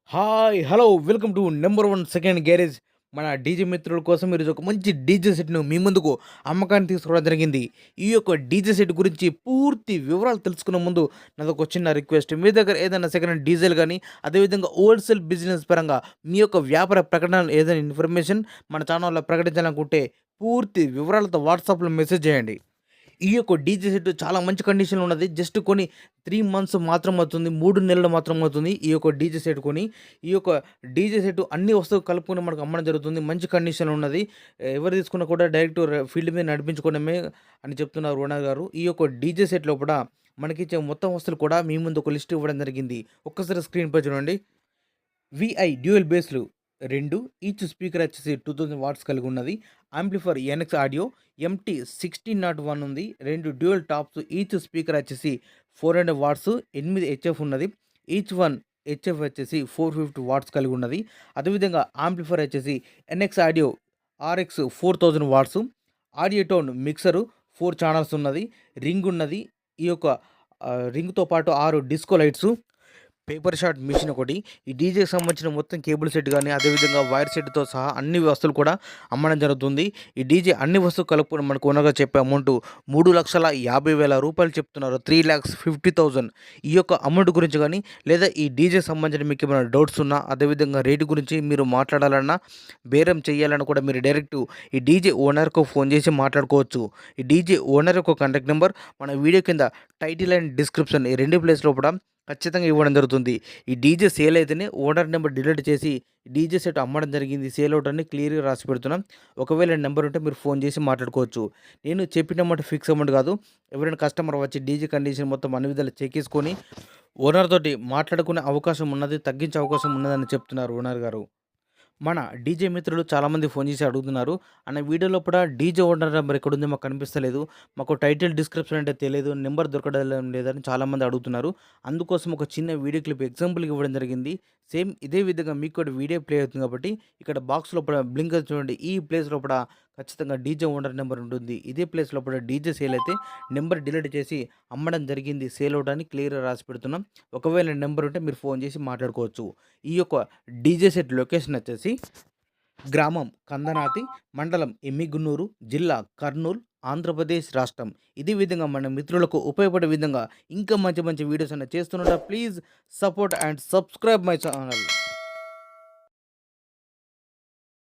Hi! Hello! Welcome to number 1 second garage. మన DJ మిత్రుల కోసం ఈరోజు ఒక మంచి డీజే సెట్‌ను మీ ముందుకు అమ్మకానికి తీసుకురావడం జరిగింది. ఈ యొక్క డీజే సెట్ గురించి పూర్తి వివరాలు తెలుసుకునే ముందు నాదొక చిన్న రిక్వెస్ట్. మీ దగ్గర ఏదైనా సెకండ్ హ్యాండ్ డీజేలు గానీ, అదేవిధంగా హోల్‌సేల్ బిజినెస్ పరంగా మీ యొక్క వ్యాపార ప్రకటనలు ఏదైనా ఇన్ఫర్మేషన్ మన ఛానెల్‌లో ప్రకటించాలనుకుంటే పూర్తి వివరాలతో వాట్సాప్‌లో మెసేజ్ చేయండి. ఈ యొక్క డీజే సెట్ చాలా మంచి కండిషన్‌లో ఉన్నది. జస్ట్ కొని 3 మంత్స్ మాత్రం అవుతుంది. 3 నెలలు మాత్రం అవుతుంది. ఈ యొక్క డీజే సెట్ కొని. ఈ యొక్క డీజే సెట్ అన్ని వస్తువులు కలుపుకొని మనకు అమ్మడం జరుగుతుంది. మంచి కండిషన్‌లో ఉన్నది. ఎవరు తీసుకున్నా కూడా డైరెక్ట్ ఫీల్డ్ మీద నడిపించుకోవడమే అని చెప్తున్నారు ఓనర్ గారు. ఈ యొక్క డీజే సెట్ లోపల మనకిచ్చే మొత్తం వస్తువులు కూడా మీ ముందు ఒక లిస్ట్ ఇవ్వడం జరిగింది. ఒక్కసారి స్క్రీన్‌పై చూడండి. విఐ డ్యూయల్ బేస్‌లు 2 ఈచ్ స్పీకర్ వచ్చేసి 2000 వాట్స్ కలిగి ఉన్నది. యాంప్లిఫైయర్ ఎన్ఎక్స్ ఆడియో ఎంటీ 1601 ఉంది. 2 డ్యూయల్ టాప్స్ ఈచ్ స్పీకర్ వచ్చేసి 400 వాట్స్ 8 హెచ్ఎఫ్ ఉన్నది. ఈచ్ వన్ హెచ్ఎఫ్ వచ్చేసి 450 వాట్స్ కలిగి ఉన్నది. అదేవిధంగా యాంప్లిఫైయర్ వచ్చేసి NX audio RX 4000 watts. Audio tone mixer 4 channels ఉన్నది. రింగ్ ఉన్నది. ఈ యొక్క రింగ్‌తో పాటు 6 disco lights, paper shot machine ఒకటి. ఈ డీజేకి సంబంధించిన మొత్తం కేబుల్ సెట్ గానీ, అదేవిధంగా వైర్ సెట్‌తో సహా అన్ని వస్తువులు కూడా అమ్మడం జరుగుతుంది. ఈ డీజే అన్ని వస్తువులు కలుపుకొని మనకు ఓనర్‌గా చెప్పే అమౌంట్ రూ. 3,50,000 చెప్తున్నారు. 3,50,000. ఈ యొక్క అమౌంట్ గురించి గానీ, లేదా ఈ డీజేకి సంబంధించిన మీకు ఏమైనా డౌట్స్ ఉన్నా, అదేవిధంగా రేటు గురించి మీరు మాట్లాడాలన్నా, బేరం చేయాలన్నా కూడా మీరు డైరెక్ట్ ఈ డీజే ఓనర్‌కు ఫోన్ చేసి మాట్లాడుకోవచ్చు. ఈ డీజే ఓనర్ యొక్క కాంటాక్ట్ నెంబర్ మన వీడియో కింద టైటిల్ అండ్ డిస్క్రిప్షన్ ఈ 2 ప్లేస్ లోపల ఖచ్చితంగా ఇవ్వడం జరుగుతుంది. ఈ డీజే సేల్ అయితేనే ఓనర్ నెంబర్ డిలీట్ చేసి డీజే సెట్ అమ్మడం జరిగింది, సేల్ అవుట్ అని క్లియర్‌గా రాసి పెడుతున్నాం. ఒకవేళ నెంబర్ ఉంటే మీరు ఫోన్ చేసి మాట్లాడుకోవచ్చు. నేను చెప్పిన అమౌంట్ ఫిక్స్ అమౌంట్ కాదు. ఎవరైనా కస్టమర్ వచ్చి డీజే కండిషన్ మొత్తం అన్ని విధాలు చెక్ చేసుకొని ఓనర్ తోటి మాట్లాడుకునే అవకాశం ఉన్నది, తగ్గించే అవకాశం ఉన్నదని చెప్తున్నారు ఓనర్ గారు. మన డీజే మిత్రులు చాలామంది ఫోన్ చేసి అడుగుతున్నారు. అన్న వీడియో లోపల డీజే ఓనర్ నెంబర్ ఎక్కడుంది మాకు కనిపిస్తలేదు. మాకు టైటిల్ డిస్క్రిప్షన్ అంటే తెలియదు. నెంబర్ దొరకడం లేదని చాలామంది అడుగుతున్నారు. అందుకోసం ఒక చిన్న వీడియో క్లిప్ ఎగ్జాంపుల్‌గా ఇవ్వడం జరిగింది. సేమ్ ఇదే విధంగా మీకు కూడా వీడియో ప్లే అవుతుంది కాబట్టి ఇక్కడ బాక్స్ లోపల బ్లింక్ అవుతుంది చూడండి. ఈ ప్లేస్ లోపల ఖచ్చితంగా డీజే ఓనర్ నెంబర్ ఉంటుంది. ఇదే ప్లేస్ లోపల డీజే సేల్ అయితే నెంబర్ డిలీట్ చేసి అమ్మడం జరిగింది, సేల్ అవుట్ అని క్లియర్‌గా రాసి పెడుతున్నాం. ఒకవేళ నెంబర్ ఉంటే మీరు ఫోన్ చేసి మాట్లాడుకోవచ్చు. ఈ యొక్క డీజే సెట్ లొకేషన్ వచ్చేసి గ్రామం కందనాతి, మండలం ఎమ్మిగున్నూరు, జిల్లా కర్నూల్, ఆంధ్రప్రదేశ్ రాష్ట్రం. ఇదే విధంగా మన మిత్రులకు ఉపయోగపడే విధంగా ఇంకా మంచి మంచి వీడియోస్ అన్ని చేస్తుంటా. Please support and subscribe my channel.